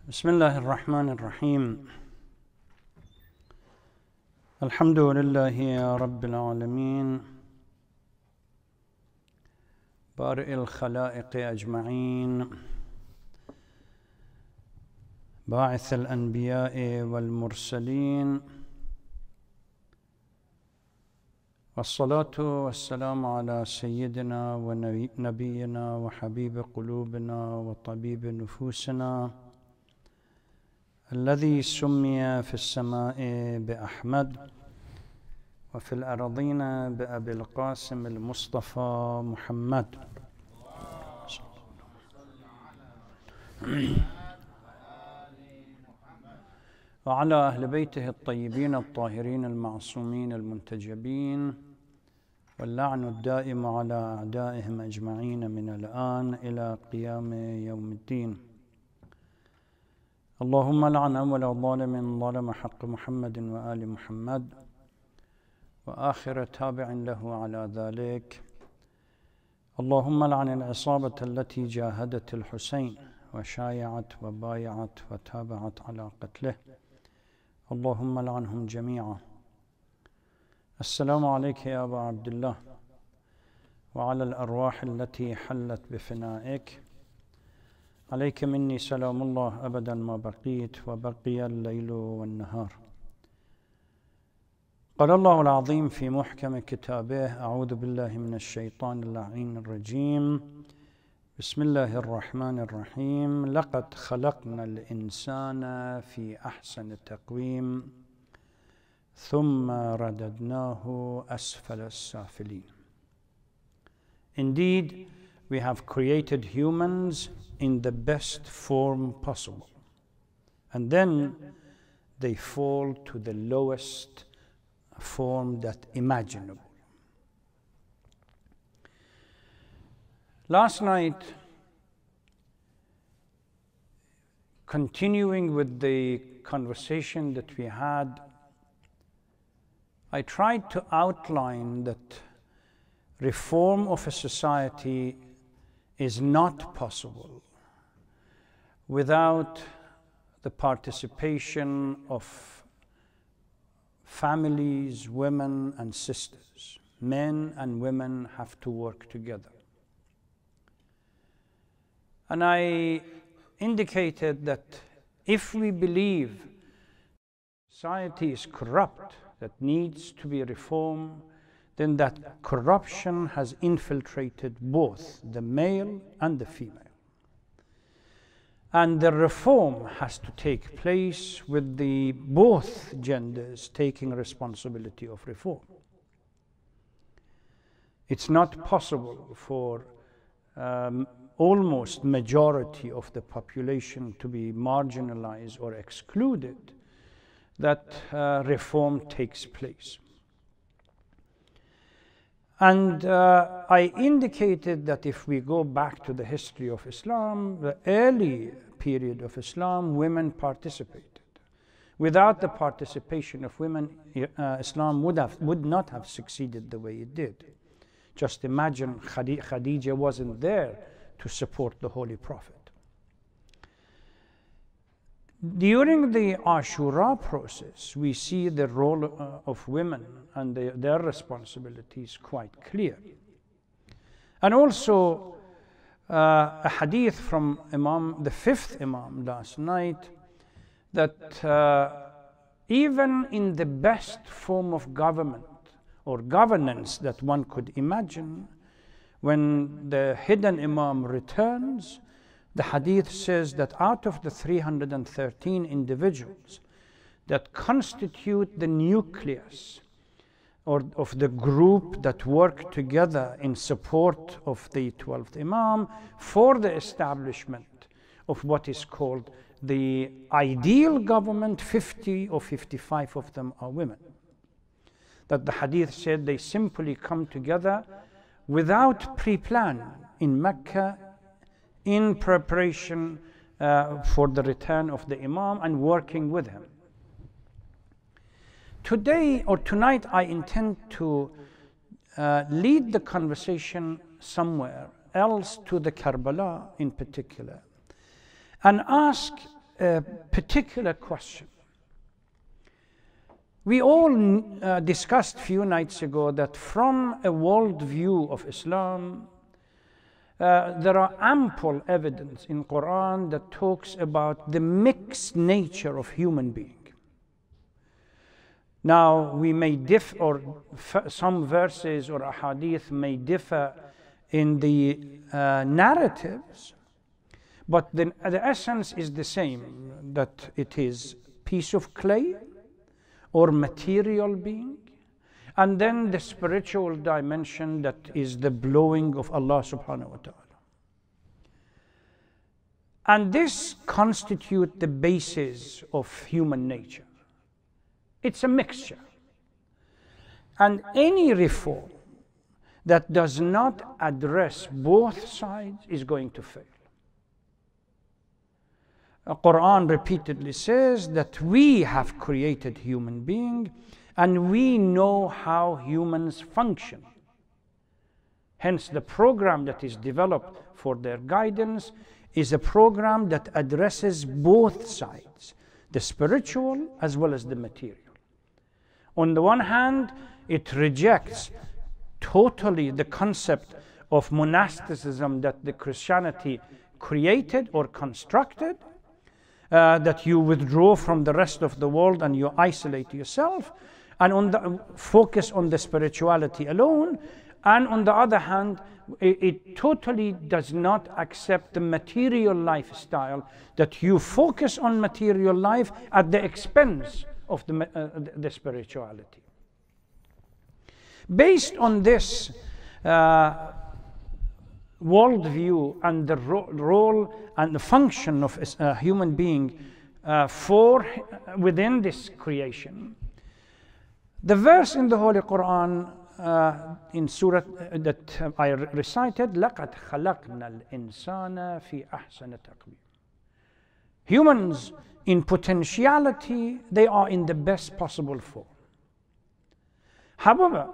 بسم الله الرحمن الرحيم. الحمد لله رب العالمين بارئ الخلائق أجمعين باعث الأنبياء والمرسلين، والصلاة والسلام على سيدنا ونبينا وحبيب قلوبنا وطبيب نفوسنا الذي سمي في السماء بأحمد وفي الأرضين بأبي القاسم المصطفى محمد. وعلى أهل بيته الطيبين الطاهرين المعصومين المنتجبين، واللعن الدائم على أعدائهم أجمعين من الآن إلى قيام يوم الدين. اللهم لعن أول ظالم ظلم حق محمد وآل محمد وآخر تابع له على ذلك. اللهم لعن العصابة التي جاهدت الحسين وشايعت وبايعت وتابعت على قتله. اللهم لعنهم جميعا. السلام عليك يا أبا عبد الله وعلى الأرواح التي حلت بفنائك. عليك مني سلام الله أبدا ما بقيت وبقي الليل والنهار. قال الله العظيم في محكم كتابه: أعوذ بالله من الشيطان اللعين الرجيم. بسم الله الرحمن الرحيم. لقد خلقنا الإنسان في أحسن تقويم ثم رددناه أسفل السافلين. Indeed, we have created humans in the best form possible, and then they fall to the lowest form that imaginable. Last night, continuing with the conversation that we had, I tried to outline that reform of a society is not possible without the participation of families, women and sisters. Men and women have to work together. And I indicated that if we believe society is corrupt, that needs to be reformed, then that corruption has infiltrated both the male and the female. And the reform has to take place with the both genders taking responsibility of reform. It's not possible for almost majority of the population to be marginalized or excluded, that reform takes place. And I indicated that if we go back to the history of Islam, the early period of Islam, women participated. Without the participation of women, Islam would not have succeeded the way it did. Just imagine Khadija wasn't there to support the Holy Prophet. During the Ashura process, we see the role of women and their responsibilities quite clear. And also a hadith from the fifth Imam last night, that even in the best form of government or governance that one could imagine, when the hidden Imam returns, the hadith says that out of the 313 individuals that constitute the nucleus or of the group that work together in support of the 12th Imam for the establishment of what is called the ideal government, 50 or 55 of them are women. That the hadith said they simply come together without pre-plan in Mecca in preparation for the return of the Imam and working with him. Today or tonight, I intend to lead the conversation somewhere else to the Karbala in particular, and ask a particular question. We all discussed a few nights ago that from a worldview of Islam, there are ample evidence in Quran that talks about the mixed nature of human being. Now, we may differ, or some verses or ahadith may differ in the narratives, but the essence is the same, that it is piece of clay or material being, and then the spiritual dimension that is the blowing of Allah subhanahu wa ta'ala. And this constitutes the basis of human nature. It's a mixture. And any reform that does not address both sides is going to fail. The Quran repeatedly says that we have created human being and we know how humans function. Hence, the program that is developed for their guidance is a program that addresses both sides, the spiritual as well as the material. On the one hand, it rejects totally the concept of monasticism that the Christianity created or constructed, that you withdraw from the rest of the world and you isolate yourself, and focus on the spirituality alone. And on the other hand, it totally does not accept the material lifestyle, that you focus on material life at the expense of the spirituality. Based on this worldview and the role and the function of a human being within this creation, the verse in the Holy Quran in Surah that I recited, لَقَدْ خَلَقْنَا الْإِنسَانَ فِي أَحْسَنِ تَقْوِيمٍ. Humans in potentiality, they are in the best possible form. However,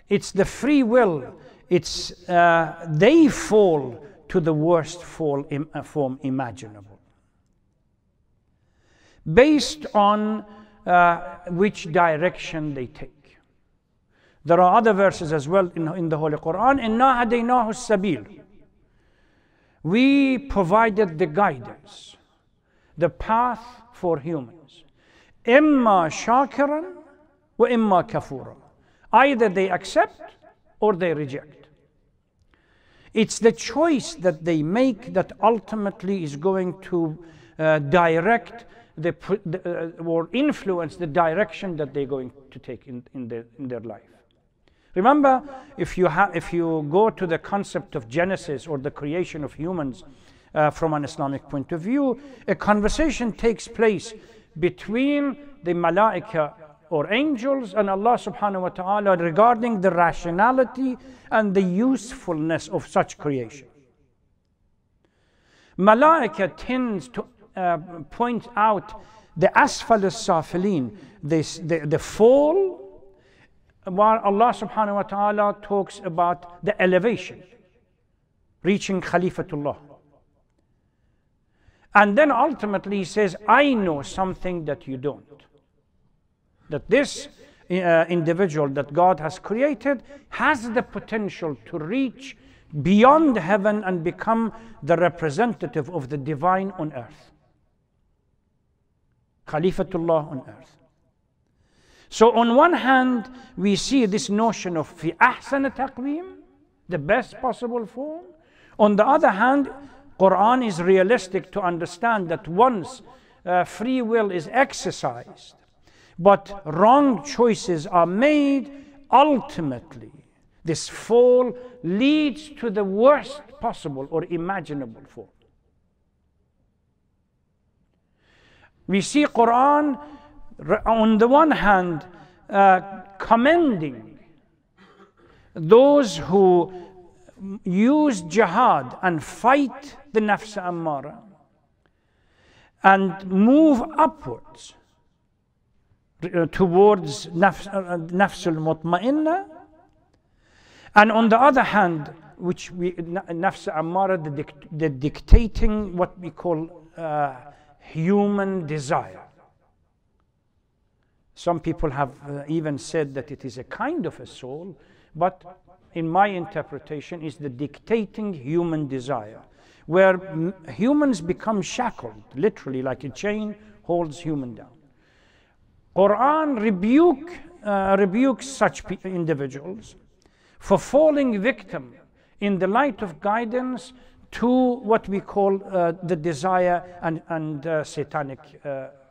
it's the free will, they fall to the worst form imaginable, based on which direction they take. There are other verses as well in the Holy Quran. إِنَّا هَدَيْنَاهُ السَّبِيلُ. We provided the guidance, the path for humans. إِمَّا شَاكِرًا وَإِمَّا كَفُورًا. Either they accept or they reject. It's the choice that they make that ultimately is going to direct or influence the direction that they're going to take in their life. Remember, if you go to the concept of Genesis or the creation of humans from an Islamic point of view, a conversation takes place between the malaika or angels and Allah subhanahu wa ta'ala regarding the rationality and the usefulness of such creation. Malaika tends to point out the asfal as-safilin, the fall, while Allah subhanahu wa ta'ala talks about the elevation, reaching Khalifatullah. And then ultimately he says, I know something that you don't. That this individual that God has created has the potential to reach beyond heaven and become the representative of the divine on earth. Khalifatullah on earth. So on one hand, we see this notion of fi ahsan taqweem, the best possible form. On the other hand, Quran is realistic to understand that once free will is exercised, but wrong choices are made, ultimately this fall leads to the worst possible or imaginable form. We see Quran on the one hand commending those who use jihad and fight the nafs ammara and move upwards towards nafs al-mutma'inna, and on the other hand, nafs ammara, the dictating, what we call human desire. Some people have even said that it is a kind of a soul, but in my interpretation is the dictating human desire, where humans become shackled, literally like a chain holds human down. Quran rebukes such individuals for falling victim in the light of guidance to what we call the desire and satanic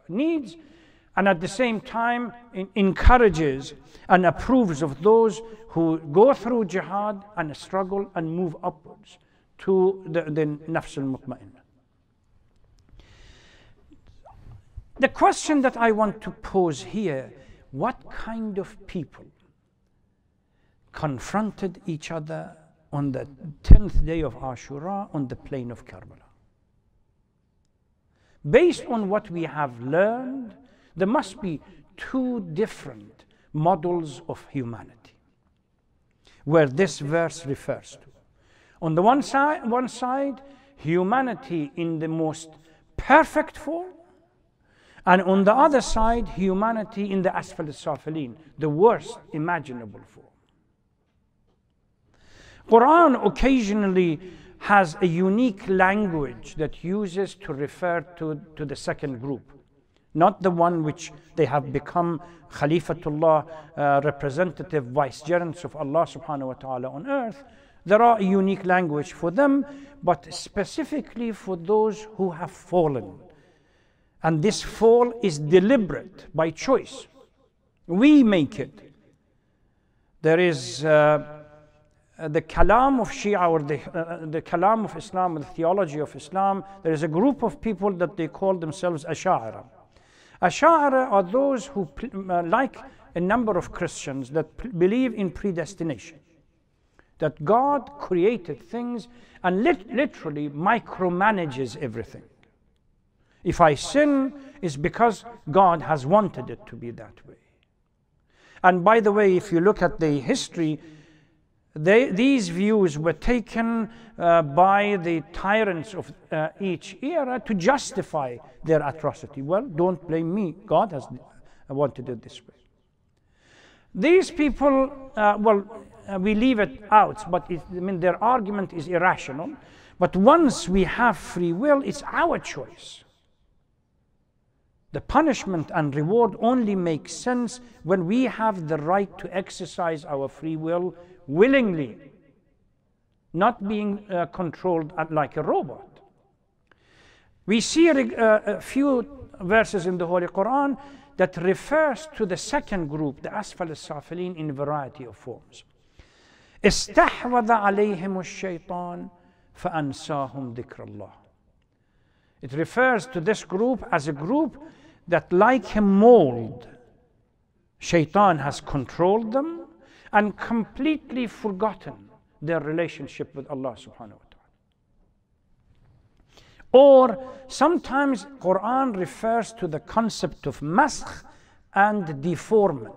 needs, and at the same time encourages and approves of those who go through jihad and struggle and move upwards to the nafs al-mutma'inna. The question that I want to pose here, what kind of people confronted each other on the 10th day of Ashura on the plain of Karbala? Based on what we have learned, there must be two different models of humanity where this verse refers to. On the one side, humanity in the most perfect form, and on the other side, humanity in the asfal al-safilin, the worst imaginable form. Quran occasionally has a unique language that uses to refer to the second group, not the one which they have become Khalifatullah, representative vicegerents of Allah subhanahu wa ta'ala on earth. There are a unique language for them, but specifically for those who have fallen. And this fall is deliberate, by choice. We make it. There is the kalam of Shia, or the kalam of Islam, or the theology of Islam. There is a group of people that they call themselves Ash'ara. Ash'ara are those who, like a number of Christians, that believe in predestination. That God created things and literally micromanages everything. If I sin, it's because God has wanted it to be that way. And by the way, if you look at the history, these views were taken by the tyrants of each era to justify their atrocity. Well, don't blame me. God has wanted it this way. These people, we leave it out, but their argument is irrational. But once we have free will, it's our choice. The punishment and reward only makes sense when we have the right to exercise our free will willingly, not being controlled like a robot. We see a few verses in the Holy Quran that refers to the second group, the asfal al-safilin, in a variety of forms. استحوذ عليهم الشيطان فأنساهم ذكر الله. It refers to this group as a group that, like a mold, Shaitan has controlled them and completely forgotten their relationship with Allah subhanahu wa ta'ala. Or sometimes Quran refers to the concept of maskh and deformment,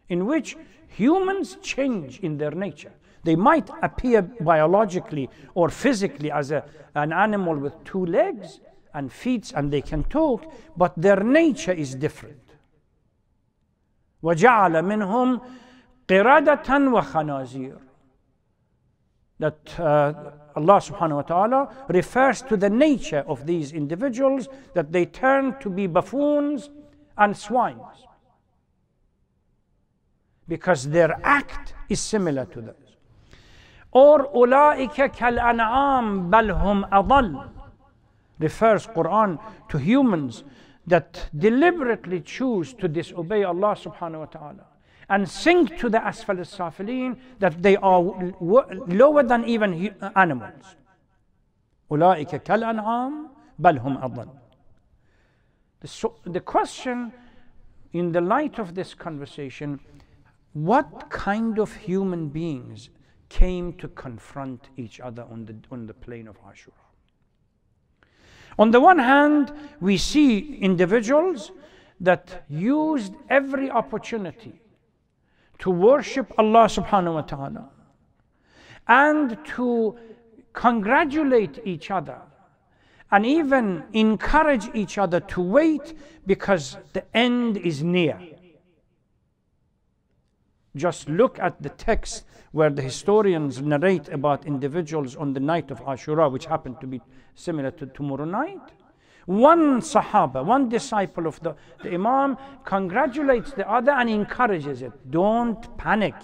in which humans change in their nature. They might appear biologically or physically as an animal with two legs and feet, and they can talk, but their nature is different. وَجَعَلَ مِنْهُمْ قِرَدَةً وَخَنَازِيرَ. That Allah subhanahu wa ta'ala refers to the nature of these individuals, that they turn to be buffoons and swines, because their act is similar to this. Or أُولَٰئِكَ كَالْأَنْعَامِ بَلْ هُمْ أَضَلُّ. Refers Quran to humans that deliberately choose to disobey Allah subhanahu wa ta'ala and sink to the asfal al-safilin, that they are lower than even animals. أُولَٰئِكَ كَالْأَنْعَامِ بَلْ هُمْ أَضَلُّ. So the question, in the light of this conversation, what kind of human beings came to confront each other on the plain of Ashura? On the one hand, we see individuals that used every opportunity to worship Allah subhanahu wa ta'ala and to congratulate each other and even encourage each other to wait because the end is near. Just look at the text where the historians narrate about individuals on the night of Ashura, which happened to be similar to tomorrow night. One Sahaba, one disciple of the Imam congratulates the other and encourages it. Don't panic.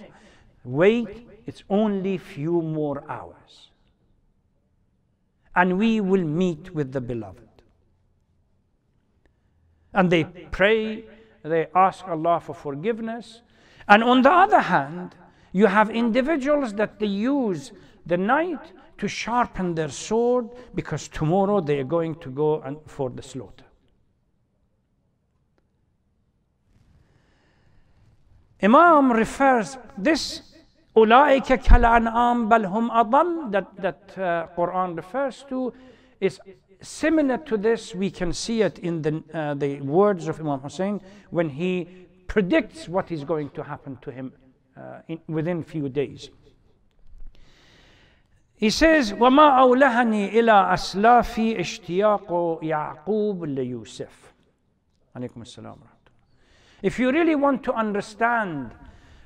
Wait, it's only few more hours. And we will meet with the beloved. And they pray, they ask Allah for forgiveness. And on the other hand, you have individuals that they use the night to sharpen their sword because tomorrow they are going to go for the slaughter. Imam refers this أولئك كالأنعام بل هم أضل that Quran refers to is similar to this. We can see it in the words of Imam Hussein when he predicts what is going to happen to him within few days. He says, وَمَا أَوْلَهَنِي إِلَىٰ أَسْلَافِي اشْتِيَاقُ يَعْقُوبَ لِيُوسُفَ. Alaykum as-salam. If you really want to understand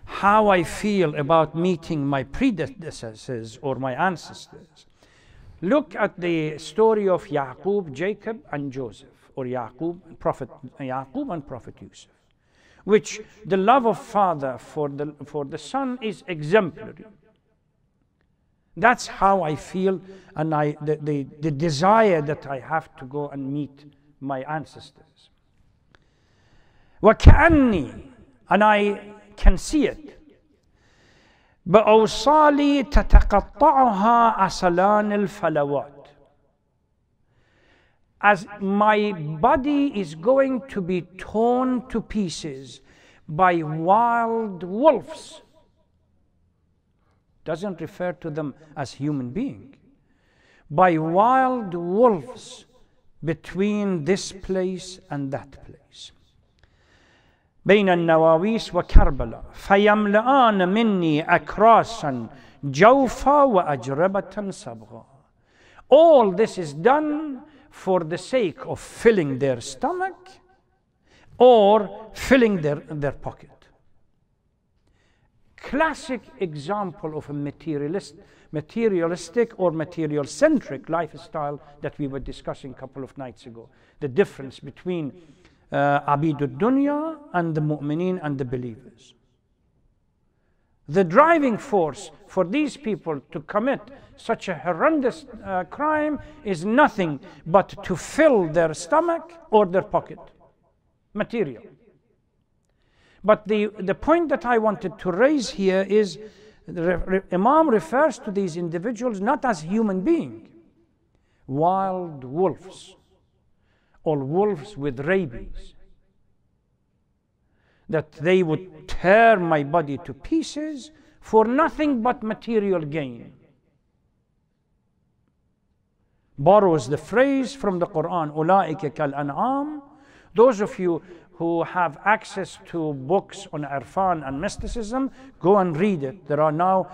how I feel about meeting my predecessors or my ancestors, look at the story of Yaqub, Jacob, and Joseph, or Prophet Yaqub and Prophet Yusuf, which the love of father for the son is exemplary. That's how I feel, and the desire that I have to go and meet my ancestors. وَكَأَنِّي, and I can see it. بأوصالي تتقطعها عسلان الفلوات. As my body is going to be torn to pieces by wild wolves. Doesn't refer to them as human beings. By wild wolves between this place and that place. بين النواويس وكربلاء فيملأان مني أكراسا جوفا وأجربة صبغا. All this is done for the sake of filling their stomach or filling their pocket. Classic example of a materialistic or material-centric lifestyle that we were discussing a couple of nights ago. The difference between Abidud Dunya and the Mu'mineen and the believers. The driving force for these people to commit such a horrendous crime is nothing but to fill their stomach or their pocket. Material. But the point that I wanted to raise here is the Imam refers to these individuals not as human beings, wild wolves, or wolves with rabies, that they would tear my body to pieces for nothing but material gain. Borrows the phrase from the Quran, أولئك كالأنعام. Those of you who have access to books on Irfan and mysticism, go and read it. There are now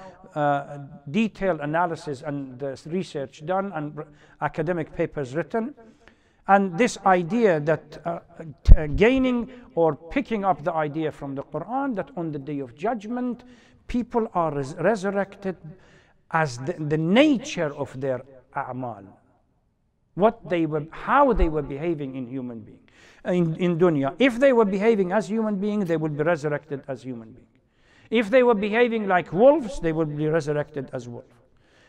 detailed analysis and research done and academic papers written. And this idea that gaining or picking up the idea from the Quran that on the Day of Judgment, people are resurrected as the nature of their a'mal. How they were behaving in human beings. In dunya. If they were behaving as human beings, they would be resurrected as human beings. If they were behaving like wolves, they would be resurrected as wolves.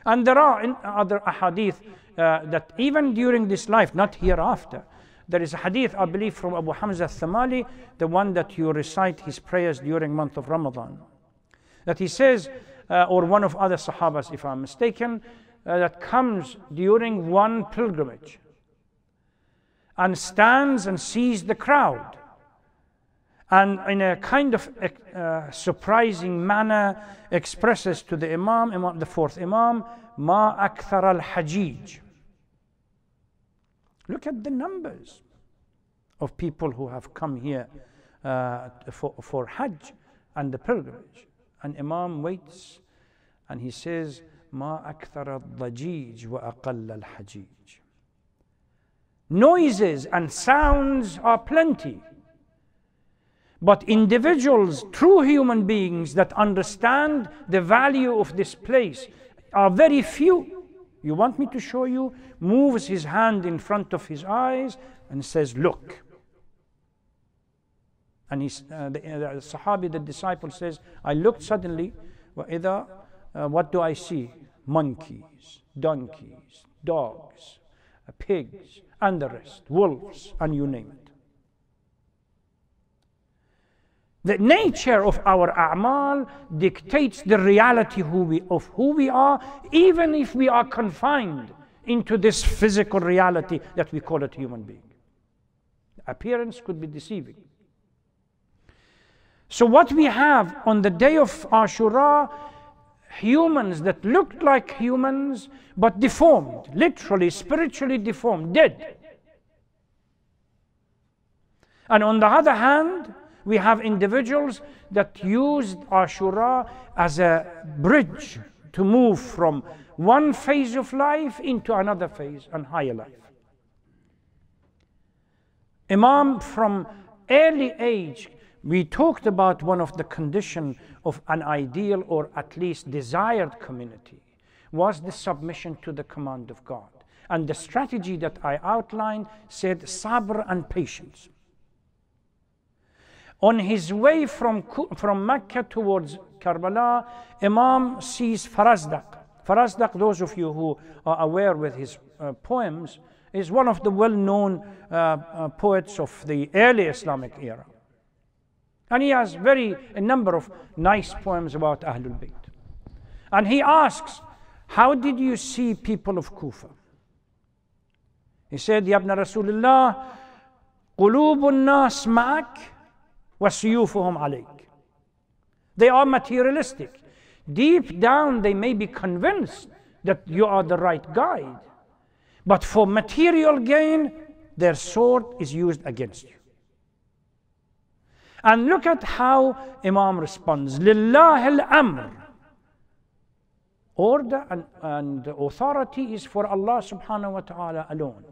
And there are other ahadith that even during this life, not hereafter, there is a hadith, I believe, from Abu Hamza al-Thamali, the one that you recite his prayers during month of Ramadan, that he says, or one of other Sahabas, if I'm mistaken, that comes during one pilgrimage and stands and sees the crowd, and in a kind of surprising manner expresses to the Imam, the fourth Imam, Ma akthar al-hajij. Look at the numbers of people who have come here for Hajj and the pilgrimage. And Imam waits and he says, Ma akthar al-dajij wa aqall al-hajij. noises and sounds are plenty. But individuals, true human beings that understand the value of this place are very few. You want me to show you? Moves his hand in front of his eyes and says, look. And the Sahabi, the disciple, says, I looked suddenly, what do I see? Monkeys, donkeys, dogs, pigs, and the rest, wolves, and you name it. The nature of our a'mal dictates the reality of who we are, even if we are confined into this physical reality that we call it human being. Appearance could be deceiving. So what we have on the day of Ashura, humans that looked like humans but deformed, literally, spiritually deformed, dead. And on the other hand, we have individuals that used Ashura as a bridge to move from one phase of life into another phase and higher life. Imam, from early age, we talked about one of the conditions of an ideal or at least desired community was the submission to the command of God. And the strategy that I outlined said sabr and patience. On his way from Mecca towards Karbala, Imam sees Farazdak. Farazdak, those of you who are aware with his poems, is one of the well-known poets of the early Islamic era. And he has a number of nice poems about Ahlul Bayt. And he asks, how did you see people of Kufa? He said, Ya ibn Rasulullah, qulubun nas ma'ak wa siyufuhum alayk. They are materialistic. Deep down, they may be convinced that you are the right guide. But for material gain, their sword is used against you. And look at how Imam responds. Lillah al-amr. Order and authority is for Allah subhanahu wa ta'ala alone.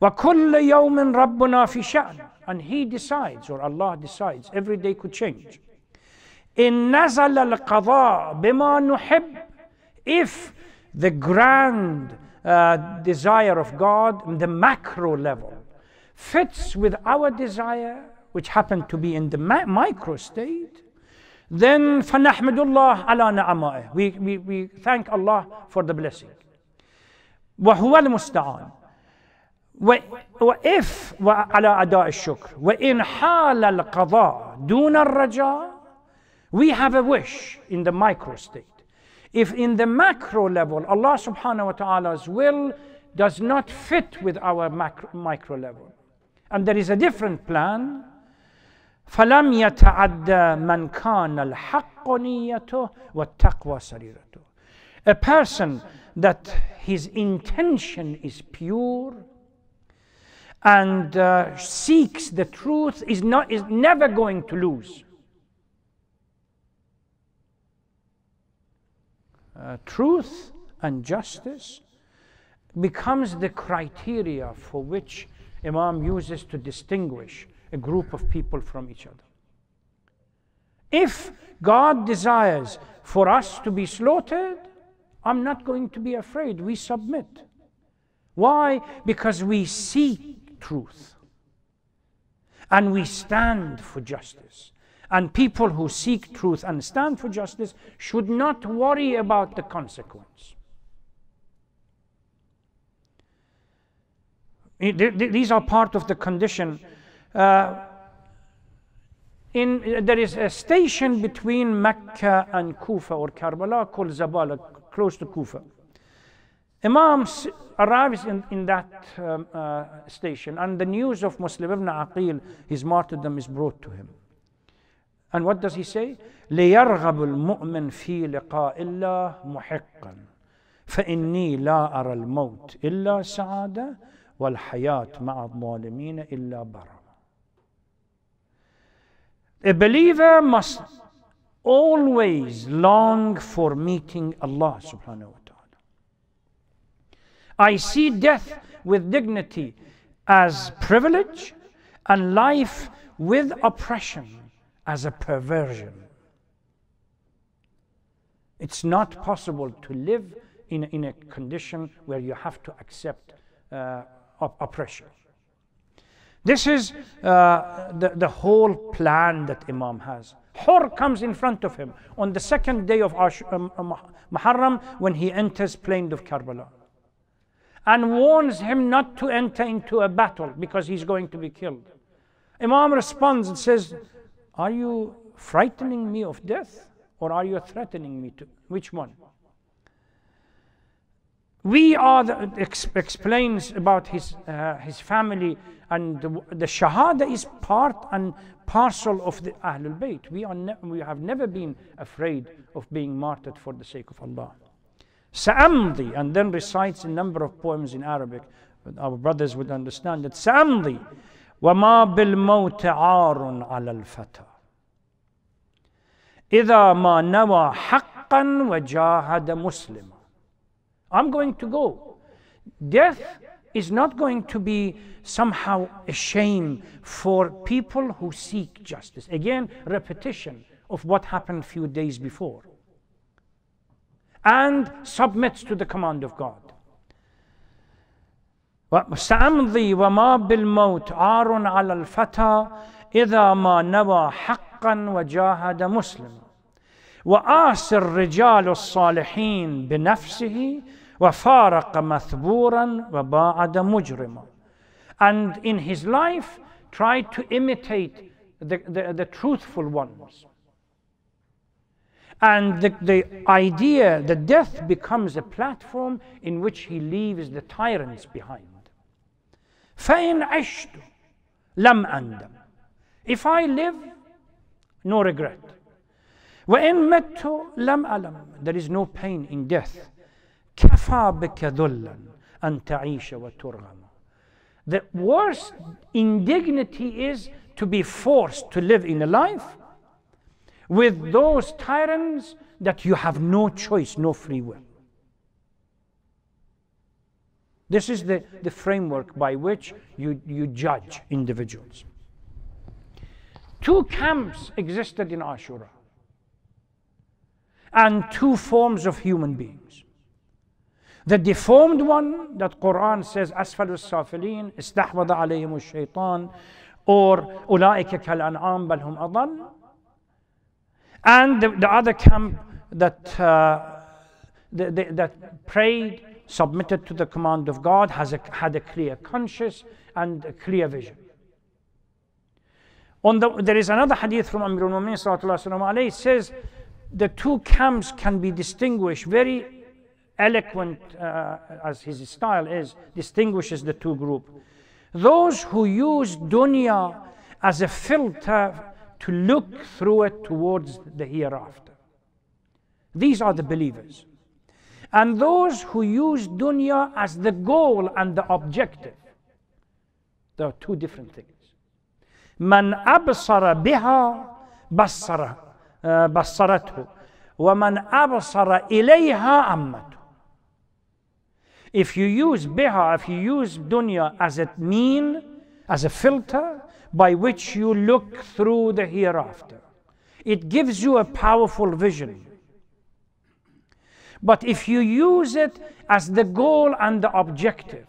وَكُلَّ يَوْمٍ رَبُّنَا فِي شَأْنٍ. And He decides, or Allah decides. Every day could change. إِن نَزَلَ الْقَضَاء بِمَا نُحِبْ. If the grand desire of God, in the macro level, fits with our desire, which happen to be in the micro state, then فَنَحْمِدُ اللَّهَ عَلَى نَعَمَائِهِ. We thank Allah for the blessing. وَهُوَ الْمُسْتَعَانِ. وَإِفْ وَعَلَى أَدَاءِ الشُّكْرِ وَإِنْ حَالَ الْقَضَاء دُونَ الرَّجَاءِ. We have a wish in the micro state. If in the macro level, Allah subhanahu wa ta'ala's will does not fit with our micro level, and there is a different plan, فَلَمْ يَتَعَدَّ مَنْ كَانَ الْحَقُّ نِيَّتُهُ وَالتَّقْوَى سَرِيرَتُهُ. A person that his intention is pure and seeks the truth is never going to lose. Truth and justice becomes the criteria for which Imam uses to distinguish a group of people from each other. If God desires for us to be slaughtered, I'm not going to be afraid. We submit. Why? Because we seek truth and we stand for justice. And people who seek truth and stand for justice should not worry about the consequence. These are part of the condition. There is a station between Mecca and Kufa or Karbala called Zabala, close to Kufa. Imam arrives in that station, and the news of Muslim ibn Aqil, his martyrdom, is brought to him. And what does he say? لِيَرْغَبُ الْمُؤْمِنْ فِي لِقَاءِ اللَّهِ مُحِقًّا فَإِنِّي لَا أَرَى الْمَوْتِ إِلَّا سَعَادَةً وَالْحَيَاةِ مَعَ الظَّالِمِينَ إِلَّا بَرًّا. A believer must always long for meeting Allah subhanahu wa ta'ala. I see death with dignity as privilege, and life with oppression as a perversion. It's not possible to live in a condition where you have to accept oppression. This is the whole plan that Imam has. Hur comes in front of him on the second day of Muharram when he enters plain of Karbala, and warns him not to enter into a battle because he's going to be killed. Imam responds and says, "Are you frightening me of death, or are you threatening me to? Which one?" Explains about his family, and the Shahada is part and parcel of the Ahlul Bayt. We have never been afraid of being martyred for the sake of Allah. Sa'amdi, and then recites a number of poems in Arabic. Our brothers would understand that. Sa'amdi, وَمَا بِالْمَوْتِ عَارٌ عَلَى الْفَتَى إِذَا مَا نَوَى حَقًّا وَجَاهَدَ مُسْلِمًا. I'm going to go. Death is not going to be somehow a shame for people who seek justice. Again, repetition of what happened a few days before. And submits to the command of God. سأمضي وما بالموت عار على الفتى إذا ما نوى حقا وجاهد مسلما وآسى الرجال الصالحين بنفسه وفارق مثبورا وباعد مجرما. And in his life tried to imitate the truthful ones. And the idea that death becomes a platform in which he leaves the tyrants behind. فَإِنْ عِشْتُ لَمْ أَنْدَمْ. If I live, no regret. وَإِنْ مَتُّ لَمْ أَلَمْ. There is no pain in death. كَفَى بِكَ ذُلًّا أَنْ تَعِيشَ وَتُرْغَمَ. The worst indignity is to be forced to live in a life with those tyrants that you have no choice, no free will. This is the framework by which you judge individuals. Two camps existed in Ashura, and two forms of human beings. The deformed one that Quran says, أَسْفَلُ السَّافِلِينَ إِسْتَحْوَذَ عَلَيْهِمُ الشَّيْطَانِ, or أُولَٰئِكَ كَالْأَنْعَامِ بَلْ هُمْ أَضَلُّ. And the other camp that prayed, submitted to the command of God, had a clear conscience and a clear vision. There is another hadith from Amir al-Mu'minin sallallahu alayhi wa says the two camps can be distinguished. Very eloquent as his style is, distinguishes the two groups. Those who use dunya as a filter to look through it towards the hereafter. These are the believers. And those who use dunya as the goal and the objective. There are two different things. من أبصر بها بصرته ومن أبصر إليها عمته. If you use biha, if you use dunya as a mean, as a filter by which you look through the hereafter, it gives you a powerful vision. But if you use it as the goal and the objective,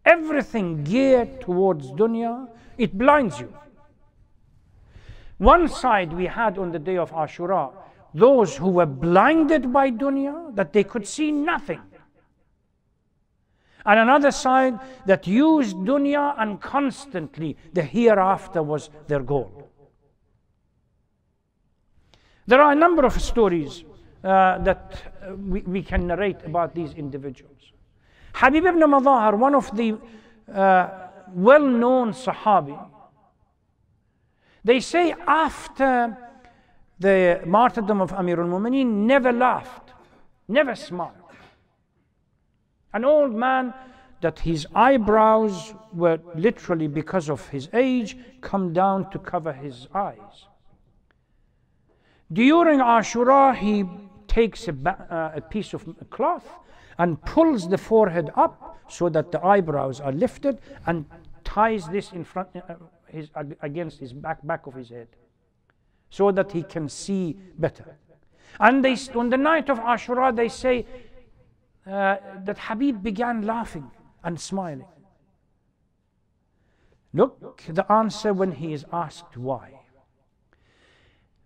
everything geared towards dunya, it blinds you. One side we had on the day of Ashura, those who were blinded by dunya, that they could see nothing. And another side that used dunya and constantly the hereafter was their goal. There are a number of stories that we can narrate about these individuals. Habib ibn Madahar, one of the well-known Sahabi, they say after the martyrdom of Amir al-Mu'minin, never laughed, never smiled. An old man that his eyebrows were literally, because of his age, come down to cover his eyes. During Ashura, he takes a piece of cloth and pulls the forehead up so that the eyebrows are lifted, and ties this in front against his back of his head, so that he can see better. And on the night of Ashura, they say that Habib began laughing and smiling. Look, the answer when he is asked why.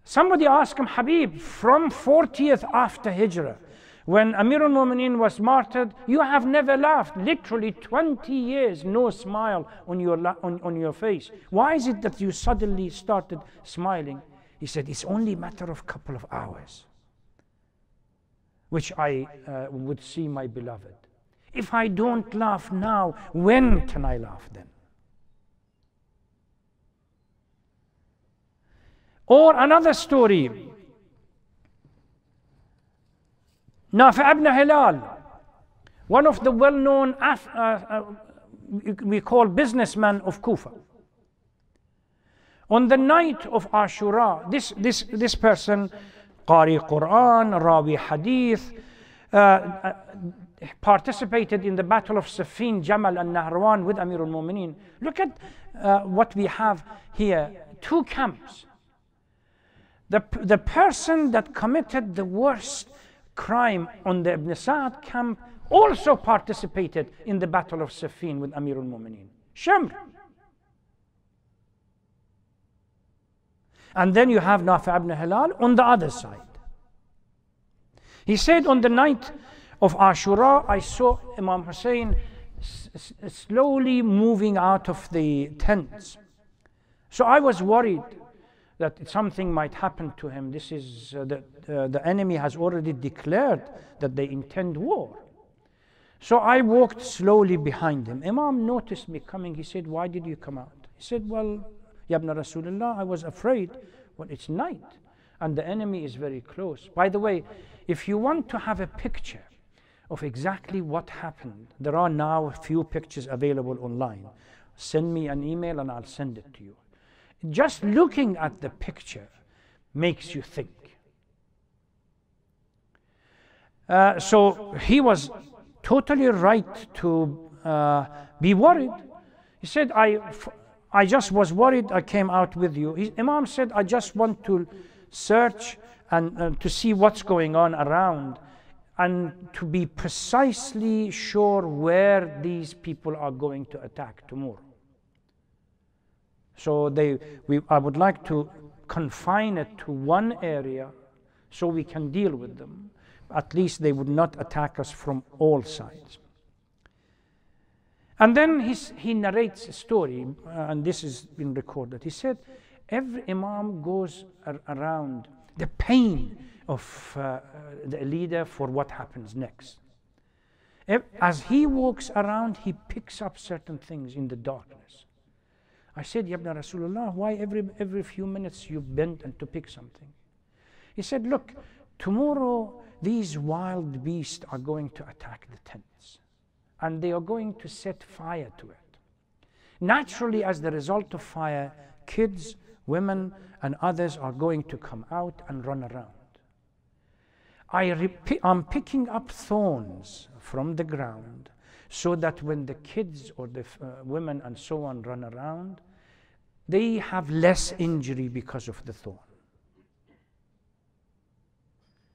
Somebody asked him, Habib, from 40th after Hijrah, when Amir al-Mu'mineen was martyred, you have never laughed. Literally 20 years, no smile on your face. Why is it that you suddenly started smiling? He said, it's only a matter of a couple of hours, which I would see my beloved. If I don't laugh now, when can I laugh then? Or another story. Nafi' ibn Hilal, one of the well-known, we call businessmen of Kufa. On the night of Ashura, this person, Qari Quran, Rawi Hadith, participated in the Battle of Siffin, Jamal and Nahrawan with Amir al-Mu'mineen. Look at what we have here, two camps. The person that committed the worst crime on the Ibn Sa'd camp also participated in the Battle of Siffin with Amir al-Mu'mineen, Shamr. And then you have Nafi' ibn Hilal on the other side. He said, on the night of Ashura, I saw Imam Hussein slowly moving out of the tents. So I was worried that something might happen to him. This is the enemy has already declared that they intend war. So I walked slowly behind him. Imam noticed me coming. He said, why did you come out? He said, well, Ya ibn Rasulullah, I was afraid. Well, it's night and the enemy is very close. By the way, if you want to have a picture of exactly what happened, there are now a few pictures available online. Send me an email and I'll send it to you. Just looking at the picture makes you think. So he was totally right to be worried. He said, I just was worried, I came out with you. Imam said, I just want to search and to see what's going on around and to be precisely sure where these people are going to attack tomorrow. So I would like to confine it to one area so we can deal with them. At least they would not attack us from all sides. And then he narrates a story, and this has been recorded. He said, every Imam goes around the pain of the leader for what happens next. As he walks around, he picks up certain things in the darkness. I said, Ya ibn Rasulullah, why every few minutes you bend and to pick something? He said, look, tomorrow these wild beasts are going to attack the tents, and they are going to set fire to it. Naturally, as the result of fire, kids, women, and others are going to come out and run around. I'm picking up thorns from the ground so that when the kids or the women and so on run around, they have less injury because of the thorn.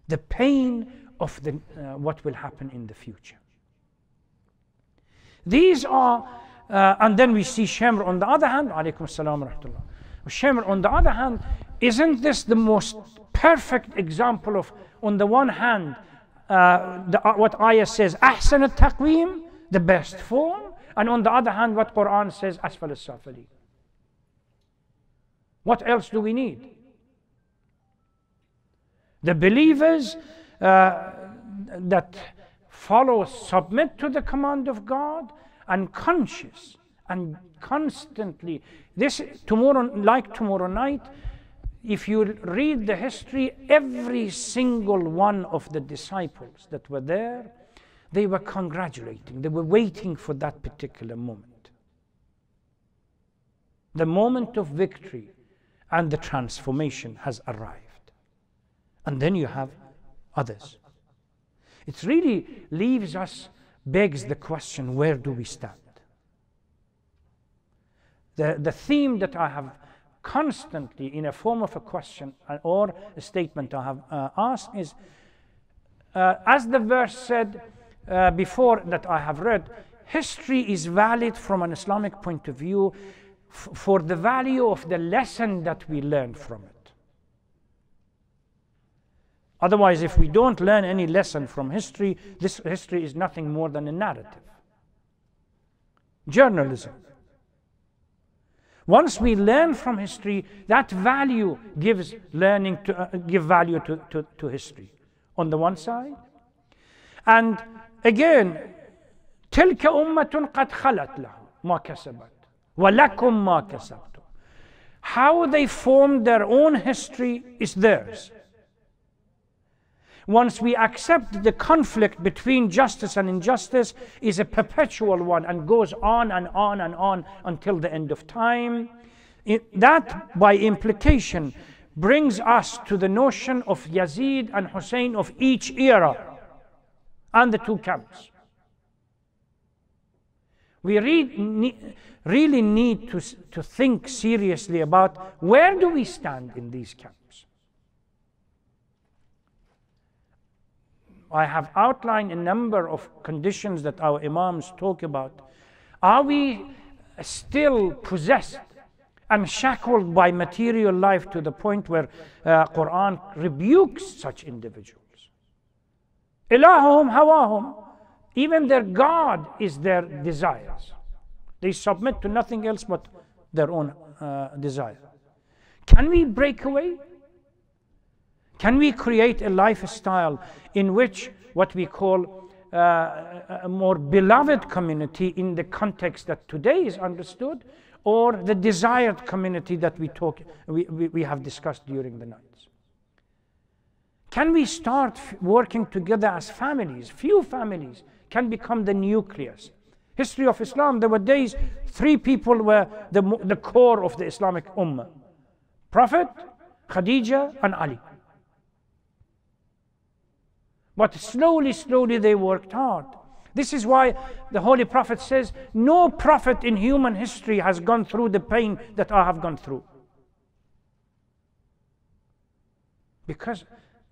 The pain of what will happen in the future. These are, and then we see Shamr on the other hand, alaykum salam wa rahmatullah. Shamr on the other hand, isn't this the most perfect example of, on the one hand, what ayah says, ahsan al-taqweem, the best form, and on the other hand, what Quran says, asfal al-safali. What else do we need? The believers that follow, submit to the command of God, and conscious and constantly. This tomorrow, like tomorrow night, if you read the history, every single one of the disciples that were there, they were congratulating, they were waiting for that particular moment. The moment of victory and the transformation has arrived. And then you have others. It really leaves us, begs the question, where do we stand? The theme that I have constantly, in a form of a question or a statement I have asked is, as the verse said before that I have read, history is valid from an Islamic point of view for the value of the lesson that we learn from it. Otherwise, if we don't learn any lesson from history, this history is nothing more than a narrative. Journalism. Once we learn from history, that value gives learning to give value to history on the one side. And again, تلك أمة قد خلت لها ما كسبت ولكم ما كسبتم. How they formed their own history is theirs. Once we accept the conflict between justice and injustice is a perpetual one and goes on and on and on until the end of time, that by implication brings us to the notion of Yazid and Hussein of each era and the two camps. We really need to think seriously about where do we stand in these camps. I have outlined a number of conditions that our Imams talk about. Are we still possessed and shackled by material life to the point where Quran rebukes such individuals? Ilahum hawahum. Even their God is their desires. They submit to nothing else but their own desire. Can we break away? Can we create a lifestyle in which what we call a more beloved community in the context that today is understood, or the desired community that we have discussed during the nights? Can we start working together as families? Few families can become the nucleus. History of Islam, there were days 3 people were the core of the Islamic Ummah: Prophet, Khadija, and Ali. But slowly they worked hard. This is why the Holy Prophet says, no prophet in human history has gone through the pain that I have gone through. Because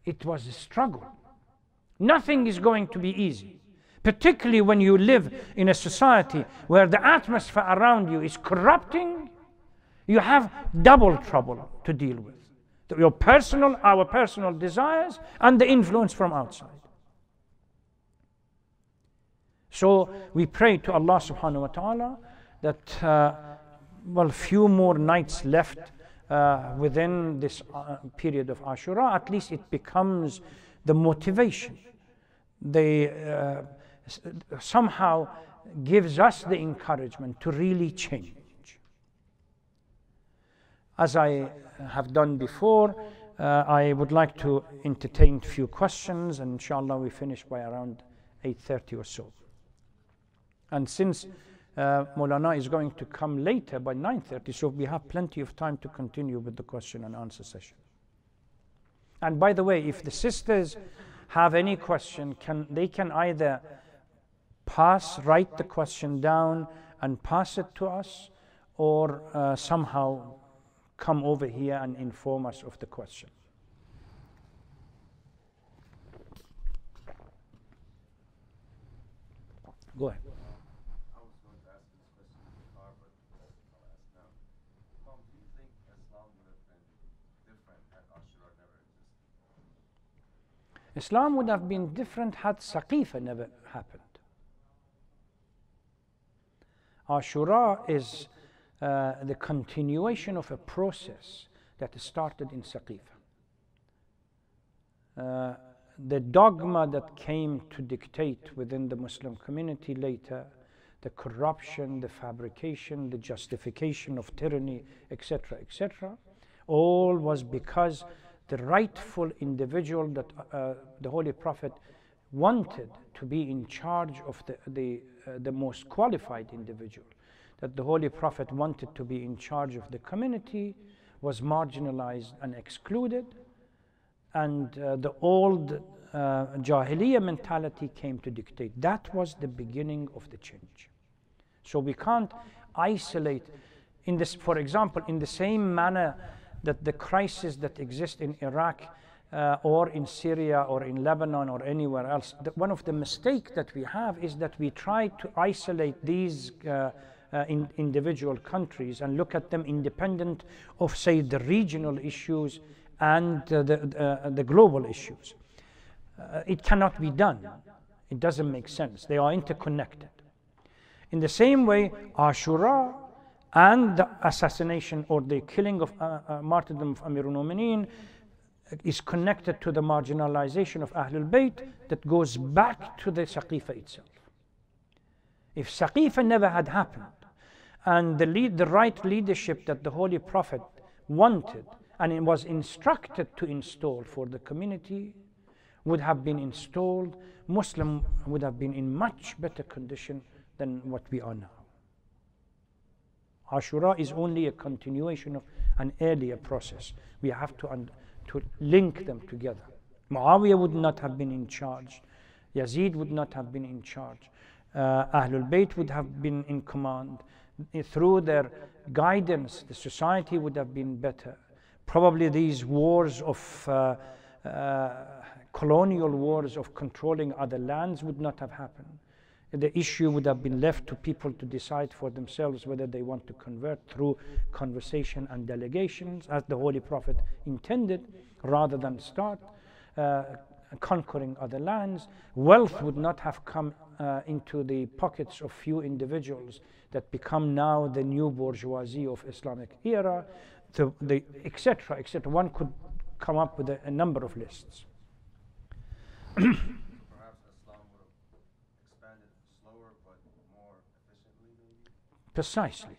it was a struggle. Nothing is going to be easy. Particularly when you live in a society where the atmosphere around you is corrupting, you have double trouble to deal with. Our personal desires and the influence from outside. So we pray to Allah subhanahu wa ta'ala that few more nights left within this period of Ashura, at least it becomes the motivation. They somehow gives us the encouragement to really change. As I have done before, I would like to entertain a few questions, and inshallah we finish by around 8:30 or so. And since Maulana is going to come later by 9:30, so we have plenty of time to continue with the question and answer session. And by the way, if the sisters have any question, they can either write the question down and pass it to us, or somehow come over here and inform us of the question. Go ahead. I was going to ask this question in the car, but I'll ask now. Mom, do you think Islam would have been different had Ashura never existed? Islam would have been different had Saqifa never happened. Ashura is the continuation of a process that started in Saqifa. The dogma that came to dictate within the Muslim community later, the corruption, the fabrication, the justification of tyranny, etc., etc., all was because the rightful individual that the Holy Prophet wanted to be in charge of the most qualified individual, that the Holy Prophet wanted to be in charge of the community, was marginalized and excluded, and the old Jahiliyyah mentality came to dictate. That was the beginning of the change. So we can't isolate in this, for example, in the same manner that the crisis that exists in Iraq or in Syria or in Lebanon or anywhere else, one of the mistakes that we have is that we try to isolate these individual countries and look at them independent of, say, the regional issues and the global issues. It cannot be done. It doesn't make sense. They are interconnected. In the same way, Ashura and the assassination or the killing of martyrdom of Amirul Mu'mineen is connected to the marginalization of Ahlul Bayt that goes back to the Saqifa itself. If Saqifa never had happened, and the right leadership that the Holy Prophet wanted and it was instructed to install for the community would have been installed, Muslim would have been in much better condition than what we are now. Ashura is only a continuation of an earlier process. We have to link them together. Muawiyah would not have been in charge. Yazid would not have been in charge. Ahlul Bayt would have been in command. Through their guidance, the society would have been better. Probably these wars of colonial wars of controlling other lands would not have happened. The issue would have been left to people to decide for themselves whether they want to convert through conversation and delegations, as the Holy Prophet intended, rather than start conquering other lands. Wealth would not have come into the pockets of few individuals that become now the new bourgeoisie of Islamic era, etc., etc. One could come up with a number of lists. Perhaps Islam would have expanded slower but more efficiently, maybe? Precisely.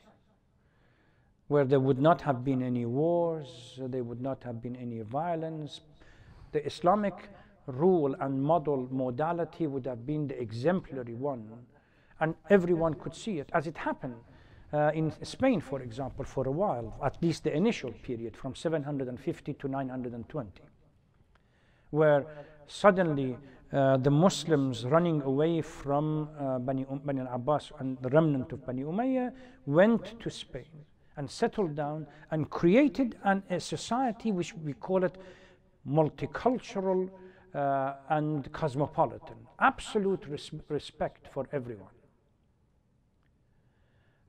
Where there would not have been any wars, there would not have been any violence. The Islamic rule and modality would have been the exemplary one, and everyone could see it, as it happened in Spain, for example, for a while, at least the initial period from 750 to 920, where suddenly the Muslims running away from Bani al-Abbas and the remnant of Bani Umayyah went to Spain and settled down and created a society which we call it multicultural and cosmopolitan. Absolute respect for everyone.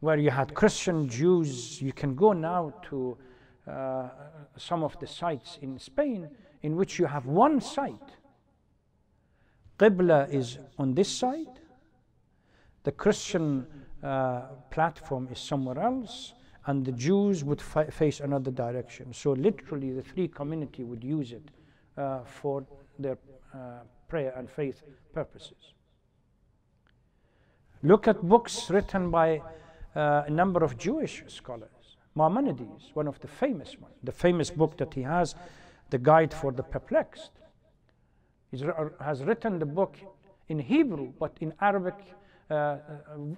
Where you had Christian, Jews, you can go now to some of the sites in Spain in which you have one site. Qibla is on this side, the Christian platform is somewhere else, and the Jews would face another direction. So literally the three communities would use it for their prayer and faith purposes. Look at books written by a number of Jewish scholars. Maimonides, one of the famous ones. The famous book that he has, The Guide for the Perplexed. He has written the book in Hebrew, but in Arabic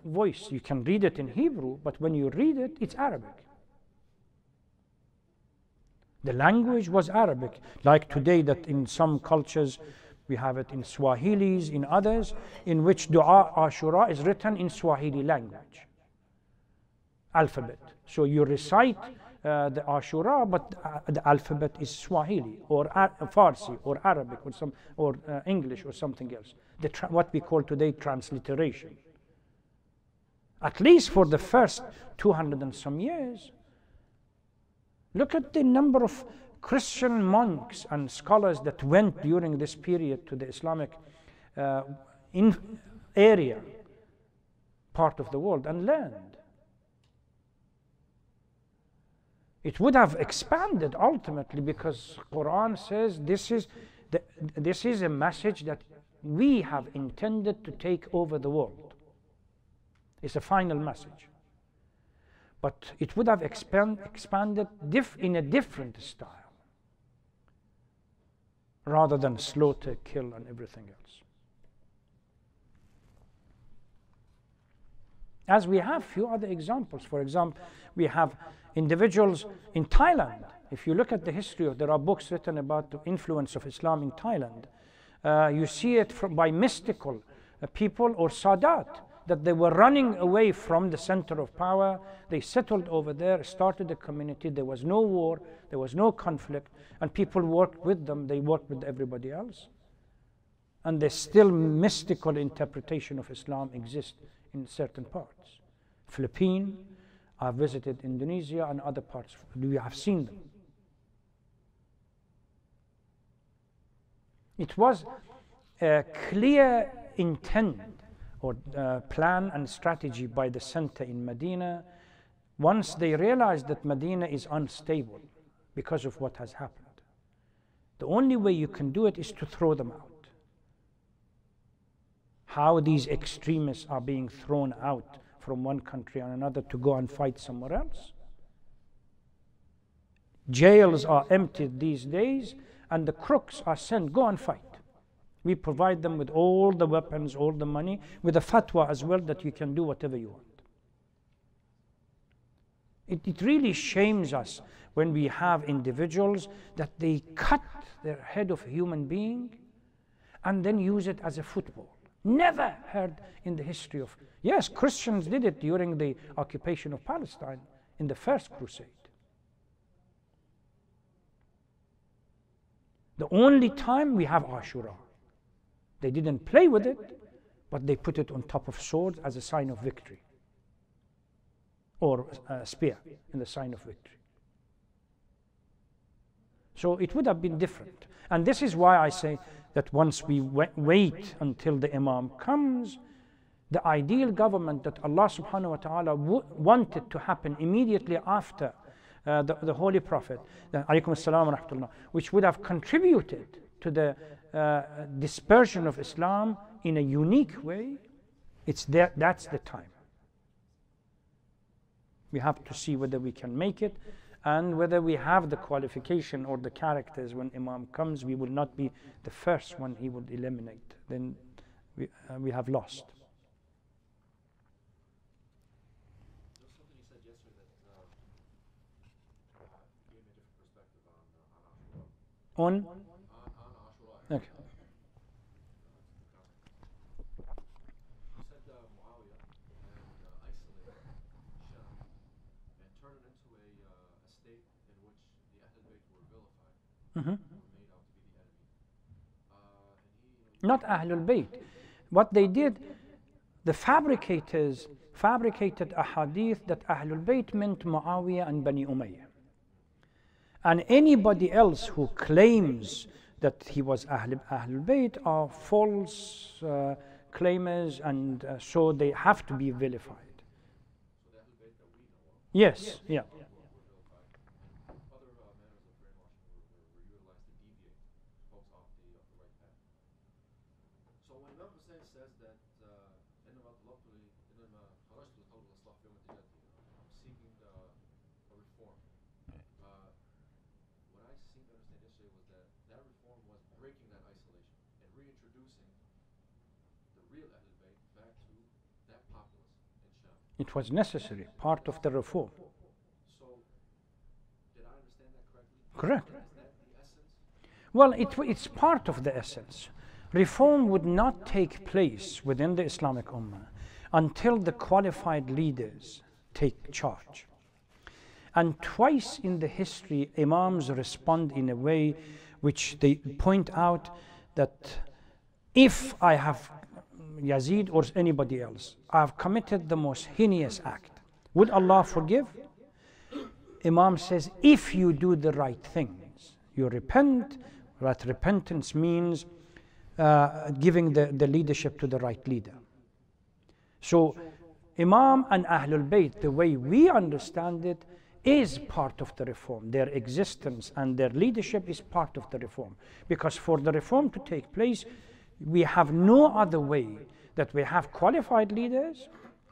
voice. You can read it in Hebrew, but when you read it, it's Arabic. The language was Arabic, like today that in some cultures we have it in Swahilis, in others, in which Dua Ashura is written in Swahili language, alphabet. So you recite the Ashura, but the alphabet is Swahili or Farsi or Arabic or English or something else. What we call today transliteration. At least for the first 200 and some years. Look at the number of Christian monks and scholars that went during this period to the Islamic area, part of the world, and learned. It would have expanded ultimately, because Quran says this is a message that we have intended to take over the world. It's a final message. But it would have expanded in a different style, rather than slaughter, kill, and everything else. As we have few other examples. For example, we have individuals in Thailand. If you look at the history, there are books written about the influence of Islam in Thailand. You see it by mystical people or Sadat, that they were running away from the center of power. They settled over there, started a community. There was no war, there was no conflict, and people worked with them. They worked with everybody else. And there's still mystical interpretation of Islam exists in certain parts. Philippines, I've visited Indonesia and other parts. We have seen them. It was a clear intent or plan and strategy by the center in Medina. Once they realized that Medina is unstable because of what has happened, the only way you can do it is to throw them out. How these extremists are being thrown out from one country and another to go and fight somewhere else. Jails are emptied these days, and the crooks are sent, go and fight. We provide them with all the weapons, all the money, with a fatwa as well that you can do whatever you want. It really shames us when we have individuals that they cut the head of a human being and then use it as a football. Never heard in the history of, yes, Christians did it during the occupation of Palestine in the First Crusade. The only time we have Ashura. They didn't play with it, but they put it on top of swords as a sign of victory. Or a spear in the sign of victory. So it would have been different. And this is why I say that once we wait until the Imam comes, the ideal government that Allah subhanahu wa ta'ala wanted to happen immediately after the Holy Prophet, alaykum as-salam wa rahmatullah, which would have contributed to the dispersion of Islam in a unique way, that's the time. We have to see whether we can make it and whether we have the qualification or the characters when Imam comes. We will not be the first one he would eliminate. Then we have lost. There's something you said yesterday that gave me a different perspective on Ashura. On? On Ashura. Okay. You said Muawiyah and isolated Sham and turned it into a state in which the Ahlul Bayt were vilified, were made out to be the enemy. Not Ahlul Bayt. What they did, the fabricators fabricated a hadith that Ahlul Bayt meant Muawiyah and Bani Umayyah. And anybody else who claims that he was Ahlul Bayt are false claimers, and so they have to be vilified. So the Ahlul Bayt that we know of, Yes, yeah. were vilified. And other manners of brainwashing were utilized to deviate folks off the right path. So when Imam Hussein says that إنما طلبت إنما خرجت لطلب الإصلاح في منطقتي, I'm seeking a reform. What I seemed to understand yesterday was that reform was breaking that isolation and reintroducing the real Ahlul Bayt back to that populace in Sham. It was necessary, part of the reform. So, did I understand that correctly? Correct. Is that the essence? Well, it's part of the essence. Reform would not take place within the Islamic Ummah until the qualified leaders take charge. And twice in the history, Imams respond in a way which they point out that if I have Yazid or anybody else, I have committed the most heinous act, would Allah forgive? Imam says, if you do the right things, you repent. That repentance means giving the leadership to the right leader. So Imam and Ahlul Bayt, the way we understand it, is part of the reform. Their existence and their leadership is part of the reform. Because for the reform to take place, we have no other way that we have qualified leaders,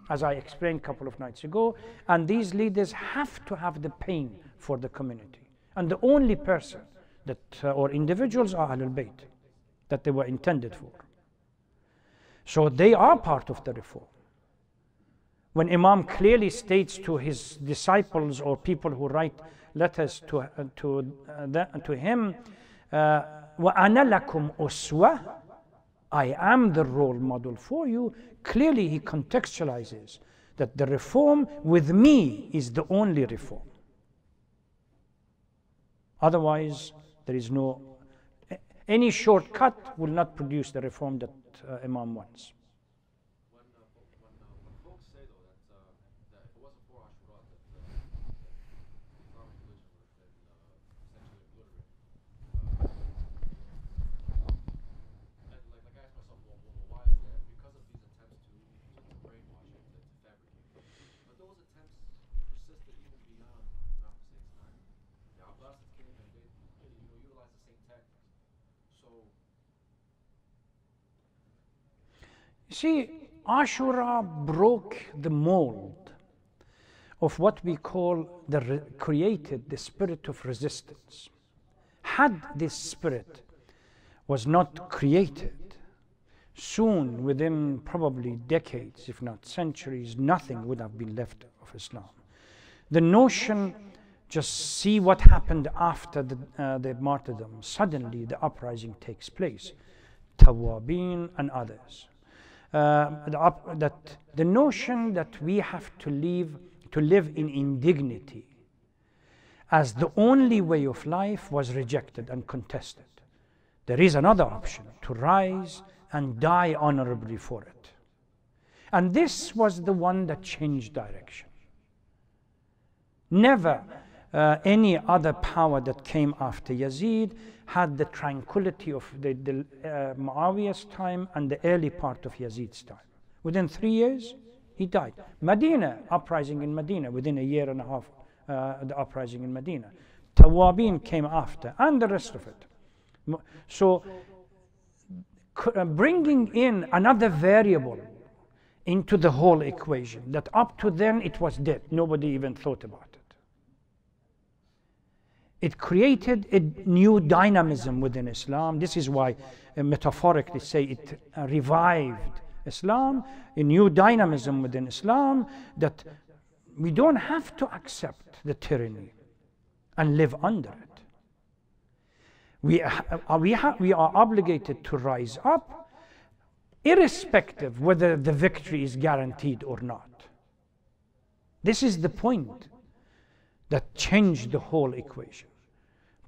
as I explained a couple of nights ago, and these leaders have to have the pain for the community. And the only person that, or individuals are Ahlul Bayt, that they were intended for. So they are part of the reform. When Imam clearly states to his disciples or people who write letters to him, وَأَنَا لَكُمْ أُسْوَةٌ I am the role model for you. Clearly he contextualizes that the reform with me is the only reform. Otherwise, there is any shortcut will not produce the reform that Imam wants. When folks say though that if it wasn't for Ashura, that Islamic religion would have been essentially obliterated. And like I asked myself, well, why is that? Because of these attempts to brainwash it, to fabricate. But those attempts persisted even beyond Imam Hussein's time. The Abbasids came and they utilized the same tactics. So. See, Ashura broke the mold of what we call created the spirit of resistance. Had this spirit was not created, soon, within probably decades, if not centuries, nothing would have been left of Islam. The notion, just see what happened after the martyrdom. Suddenly the uprising takes place. Tawabin and others. The notion that we have to live in indignity as the only way of life was rejected and contested. There is another option, to rise and die honorably for it. And this was the one that changed direction. Never any other power that came after Yazid had the tranquility of the Muawiyah's time and the early part of Yazid's time. Within 3 years, he died. Medina, uprising in Medina, within a year and a half, the uprising in Medina. Tawabin came after, and the rest of it. So, bringing in another variable into the whole equation, that up to then it was dead, nobody even thought about it. It created a new dynamism within Islam. This is why, metaphorically say, it revived Islam, a new dynamism within Islam, that we don't have to accept the tyranny and live under it. We are obligated to rise up, irrespective whether the victory is guaranteed or not. This is the point that changed the whole equation.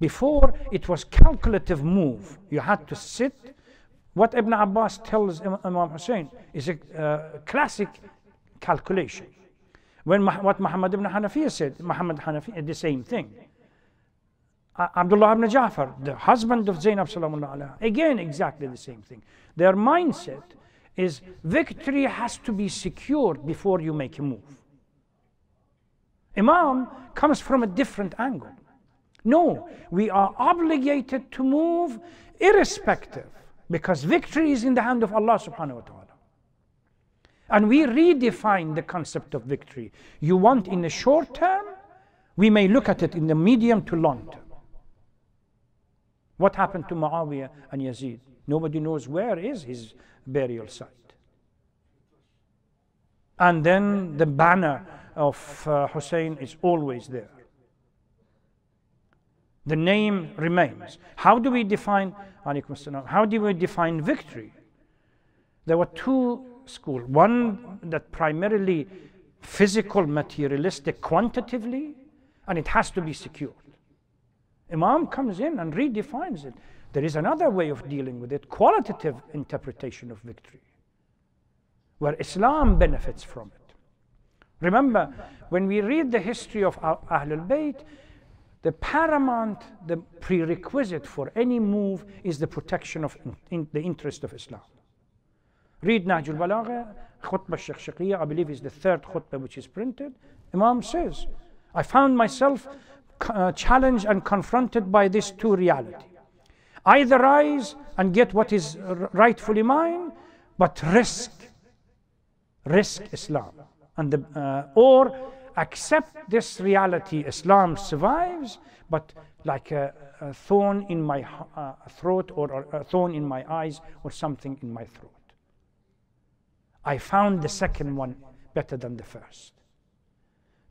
Before, it was calculative move. You had to sit. What Ibn Abbas tells Imam Hussein is a classic calculation. What Muhammad ibn Hanafiya said, Muhammad Hanafiya, the same thing. Abdullah ibn Ja'far, the husband of Zainab Salamullah alayha, again exactly the same thing. Their mindset is victory has to be secured before you make a move. Imam comes from a different angle. No, we are obligated to move irrespective, because victory is in the hand of Allah subhanahu wa ta'ala. And we redefine the concept of victory. You want in the short term, we may look at it in the medium to long term. What happened to Muawiyah and Yazid? Nobody knows where is his burial site. And then the banner of Hussein is always there. The name remains. How do we define, how do we define victory? There were two schools. One that primarily physical, materialistic, quantitatively, and it has to be secured. Imam comes in and redefines it. There is another way of dealing with it, qualitative interpretation of victory, where Islam benefits from it. Remember, when we read the history of Ahlul Bayt, the paramount, the prerequisite for any move is the protection of the interest of Islam. Read Nahjul Balagha, Khutbah Shaykh, I believe is the third khutbah which is printed. Imam says, I found myself challenged and confronted by these two realities. Either rise and get what is rightfully mine, but risk Islam, and or accept this reality, Islam survives, but like a thorn in my throat, or a thorn in my eyes, or something in my throat. I found the second one better than the first.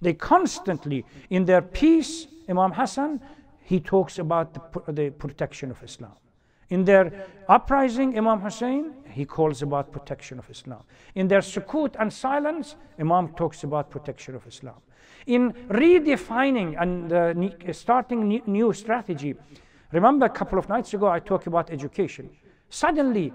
They constantly, in their peace, Imam Hassan, he talks about the protection of Islam. In their uprising, Imam Hussein, he calls about protection of Islam. In their sukut and silence, Imam talks about protection of Islam. In redefining and starting new strategy, remember a couple of nights ago I talked about education. Suddenly,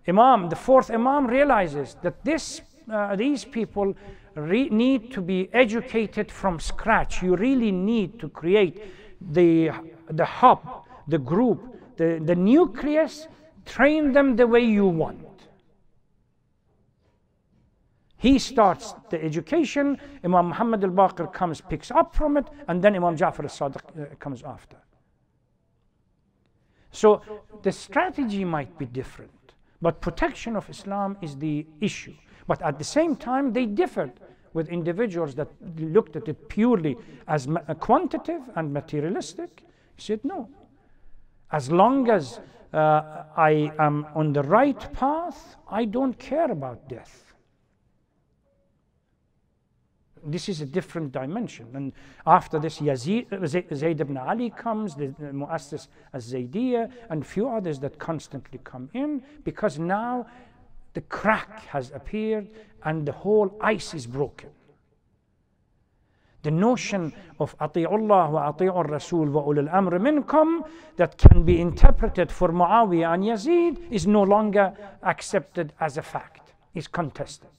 Imam, the fourth Imam, realizes that these people need to be educated from scratch. You really need to create the hub, the group, the nucleus, train them the way you want. He starts the education, Imam Muhammad al-Baqir comes, picks up from it, and then Imam Ja'far al-Sadiq comes after. So the strategy might be different, but protection of Islam is the issue. But at the same time, they differed with individuals that looked at it purely as quantitative and materialistic. He said, no. As long as I am on the right path, I don't care about death. This is a different dimension. And after this, Zayd ibn Ali comes, the Mu'assis al-Zaydiyya, and a few others that constantly come in, because now the crack has appeared and the whole ice is broken. The notion of Ati'ullah wa Ati'ur Rasul wa ulul amr minkum that can be interpreted for Muawiyah and Yazid is no longer accepted as a fact. It's contested.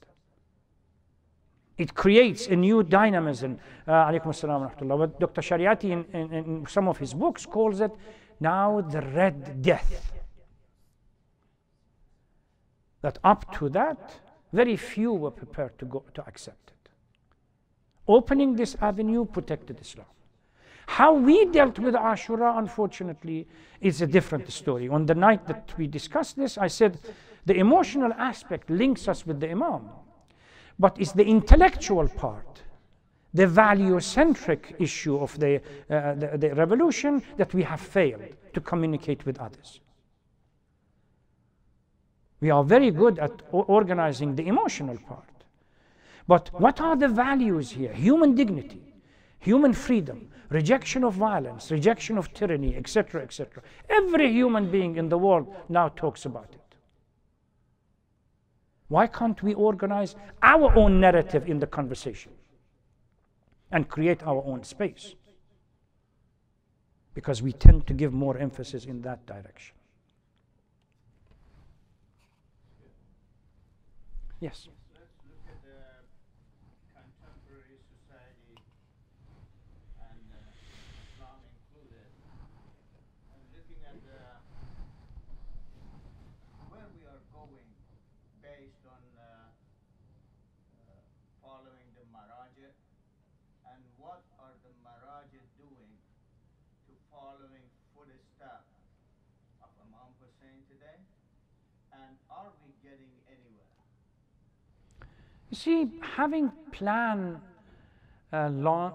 It creates a new dynamism. Alaykum assalam wa rahmatullah. What Dr. Shariati in some of his books calls it now the Red Death. That up to that, very few were prepared to accept it. Opening this avenue protected Islam. How we dealt with Ashura, unfortunately, is a different story. On the night that we discussed this, I said the emotional aspect links us with the Imam. But it's the intellectual part, the value-centric issue of the revolution that we have failed to communicate with others. We are very good at organizing the emotional part. But what are the values here? Human dignity, human freedom, rejection of violence, rejection of tyranny, etc., etc. Every human being in the world now talks about it. Why can't we organize our own narrative in the conversation and create our own space? Because we tend to give more emphasis in that direction. Yes? Let's look at the contemporary society and Islam included. And looking at where we are going based on following the Maraja, and what are the Maraja doing to following footsteps of Imam Hussein today, and are we getting anywhere? You see, having plan,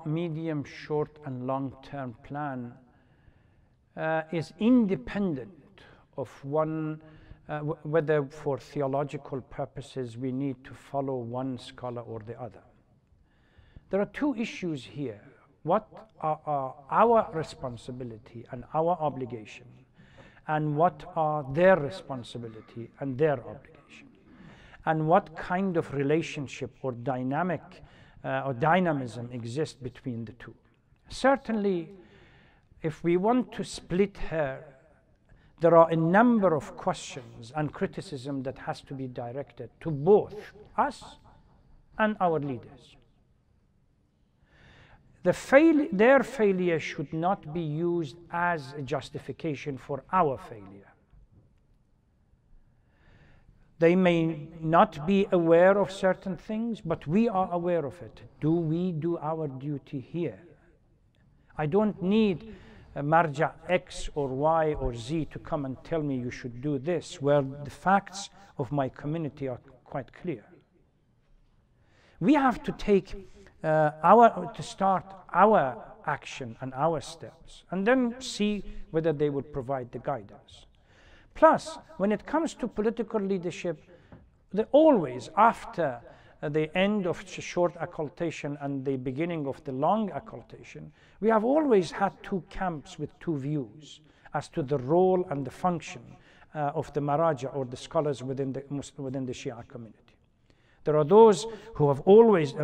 medium, short, and long-term plan is independent of one, whether for theological purposes we need to follow one scholar or the other. There are two issues here. What are our responsibility and our obligation, and what are their responsibility and their obligation? And what kind of relationship or dynamic or dynamism exists between the two. Certainly, if we want to split hair, there are a number of questions and criticism that has to be directed to both us and our leaders. Their failure should not be used as a justification for our failure. They may not be aware of certain things, but we are aware of it. Do we do our duty here? I don't need a marja X or Y or Z to come and tell me you should do this, where the facts of my community are quite clear. We have to take to start our action and our steps, and then see whether they would provide the guidance. Plus, when it comes to political leadership, always after the end of short occultation and the beginning of the long occultation, we have always had two camps with two views as to the role and the function of the Maraja or the scholars within the Shia community. There are those who have always,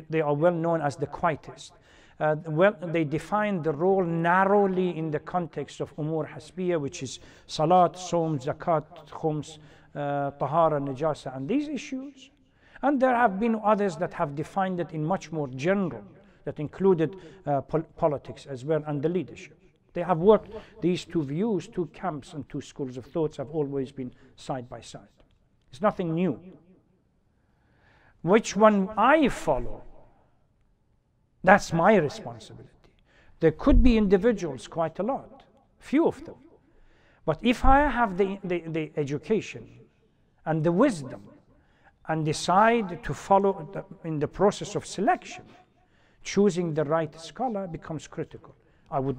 they are well known as the Quietists. Well, they define the role narrowly in the context of Umur Hasbiya, which is Salat, Sawm, Zakat, Khums, Tahara, Najasa, and these issues. And there have been others that have defined it in much more general, that included politics as well and the leadership. They have worked, these two views, two camps and two schools of thoughts have always been side by side. It's nothing new. Which one I follow, that's my responsibility. There could be individuals, quite a lot, few of them. But if I have the education and the wisdom and decide to follow in the process of selection, choosing the right scholar becomes critical. I would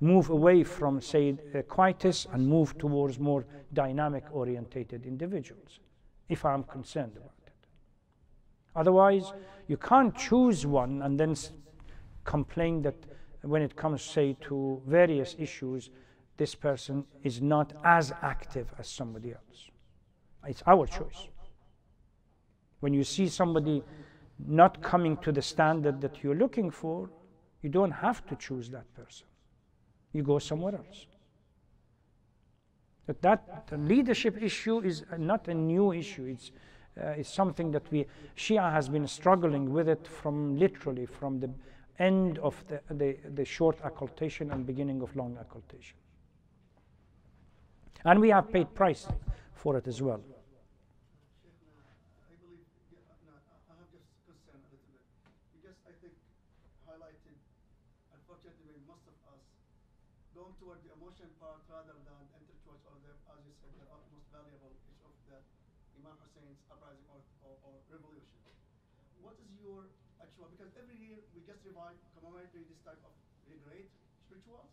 move away from, say, quietists and move towards more dynamic orientated individuals, if I'm concerned about it. Otherwise, you can't choose one and then complain that when it comes, say, to various issues, this person is not as active as somebody else. It's our choice. When you see somebody not coming to the standard that you're looking for, you don't have to choose that person. You go somewhere else. But that leadership issue is not a new issue. It's something that Shia has been struggling with it from literally from the end of the short occultation and beginning of long occultation. And we have paid price for it as well. I believe, I have just concern a little bit, because I think highlighted, unfortunately, most of us going toward the emotion part rather than enter towards, or as you said, the most valuable issue of the Imam Hussein's uprising or revolution. What is your actual, because every year we just commemorate this type of great rituals,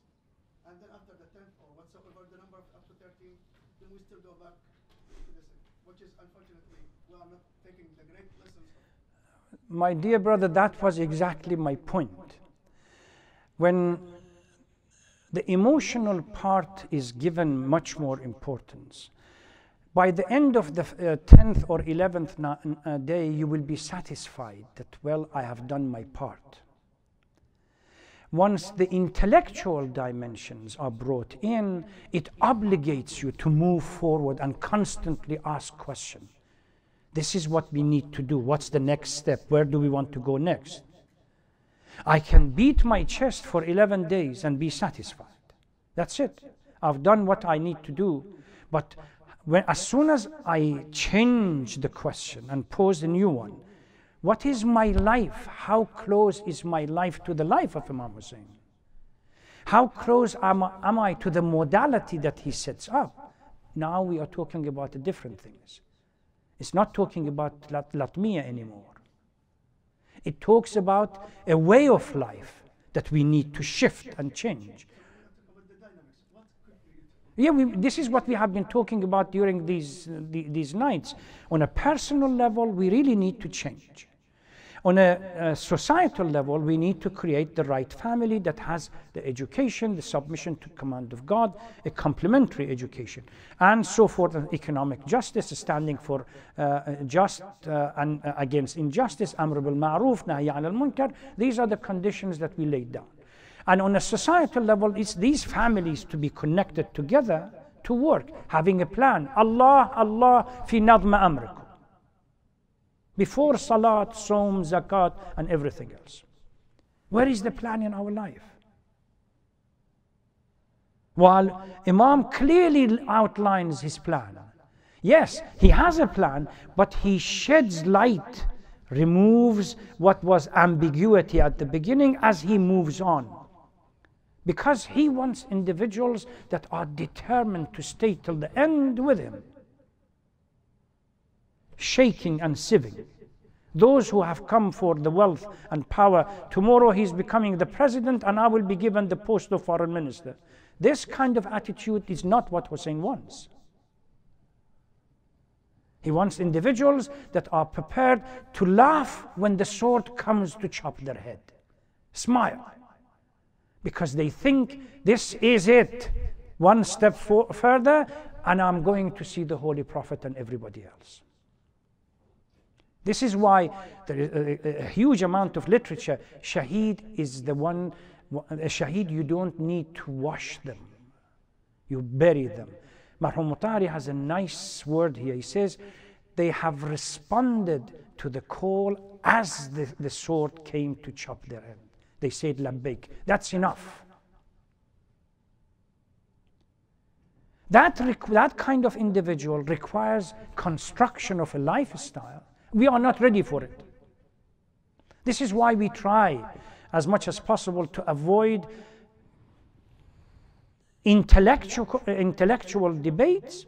and then after the 10th or whatsoever the number up to 13, then we still go back to this, which is unfortunately, we are not taking the great lessons. My dear brother, that was exactly my point. When the emotional part is given much more importance, by the end of the 10th or 11th day, you will be satisfied that, well, I have done my part. Once the intellectual dimensions are brought in, it obligates you to move forward and constantly ask questions. This is what we need to do. What's the next step? Where do we want to go next? I can beat my chest for 11 days and be satisfied. That's it. I've done what I need to do. But as soon as I change the question and pose a new one, what is my life? How close is my life to the life of Imam Hussein? How close am I to the modality that he sets up? Now we are talking about different things. It's not talking about Latmiya anymore. It talks about a way of life that we need to shift and change. Yeah, this is what we have been talking about during these nights. On a personal level, we really need to change. On a societal level, we need to create the right family that has the education, the submission to command of God, a complementary education, and so forth, and economic justice, standing for just and against injustice, amr bil ma'ruf, nahy anil munkar. These are the conditions that we laid down. And on a societal level, it's these families to be connected together to work, having a plan. Allah fi nadma amrikum. Before salat, sawm, zakat, and everything else. Where is the plan in our life? While Imam clearly outlines his plan. Yes, he has a plan, but he sheds light, removes what was ambiguity at the beginning as he moves on. Because he wants individuals that are determined to stay till the end with him. Shaking and sieving. Those who have come for the wealth and power, tomorrow he's becoming the president and I will be given the post of foreign minister. This kind of attitude is not what Hussein wants. He wants individuals that are prepared to laugh when the sword comes to chop their head. Smile. Because they think this is it. One step further, and I'm going to see the Holy Prophet and everybody else. This is why there is a huge amount of literature. Shaheed is the one, a shaheed, you don't need to wash them. You bury them. Marhum Mutari has a nice word here. He says, they have responded to the call as the sword came to chop their head. They said, Labbaik. That's enough. That kind of individual requires construction of a lifestyle. We are not ready for it. This is why we try as much as possible to avoid intellectual debates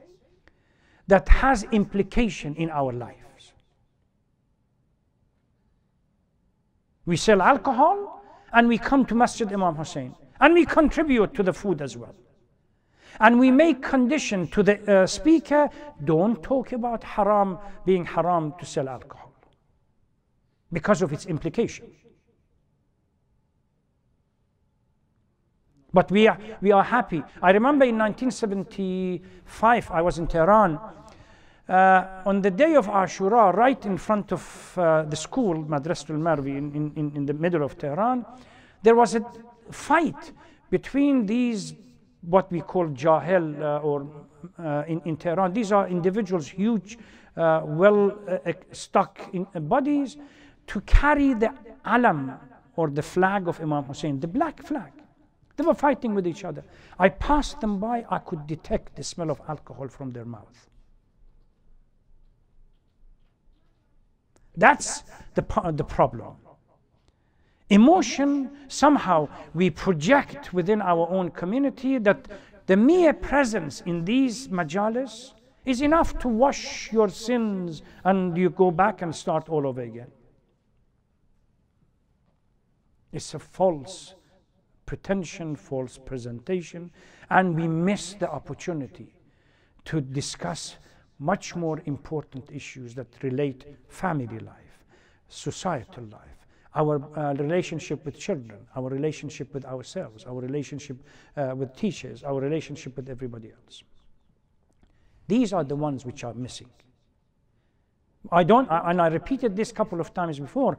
that has implication in our lives. We sell alcohol and we come to Masjid Imam Hussein and we contribute to the food as well. And we make condition to the speaker, don't talk about haram, being haram to sell alcohol, because of its implication. But we are happy. I remember in 1975, I was in Tehran. On the day of Ashura, right in front of the school, Madrasatul Marvi, in the middle of Tehran, there was a fight between these what we call Jahil in Tehran. These are individuals, huge, stuck in bodies, to carry the alam or the flag of Imam Hussein, the black flag. They were fighting with each other. I passed them by, I could detect the smell of alcohol from their mouth. That's the problem. Emotion, somehow we project within our own community that the mere presence in these majalis is enough to wash your sins and you go back and start all over again. It's a false pretension, false presentation, and we miss the opportunity to discuss much more important issues that relate family life, societal life, our relationship with children, our relationship with ourselves, our relationship with teachers, our relationship with everybody else. These are the ones which are missing. And I repeated this a couple of times before,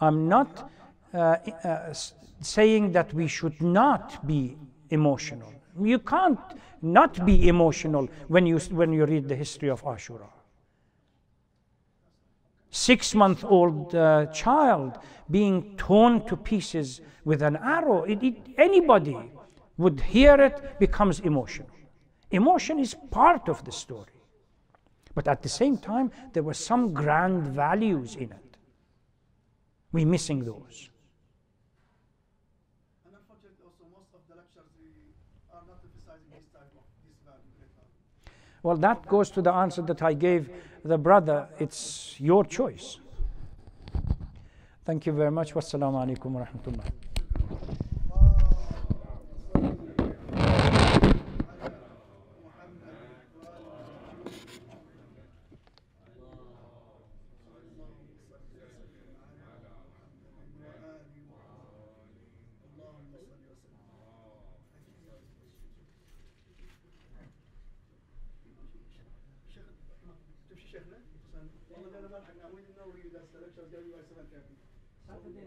I'm not saying that we should not be emotional. You can't not be emotional when you read the history of Ashura. 6-month-old child being torn to pieces with an arrow. Anybody would hear it, becomes emotional. Emotion is part of the story. But at the same time, there were some grand values in it. We're missing those. And unfortunately also most of the lectures we are not emphasizing this value. Well, that goes to the answer that I gave the brother. It's your choice. Thank you very much. Wassalamu alaikum wa rahmatullah. شيخنا والله انا ما لحقنا عمودي النوري اذا lecture قبل 7:30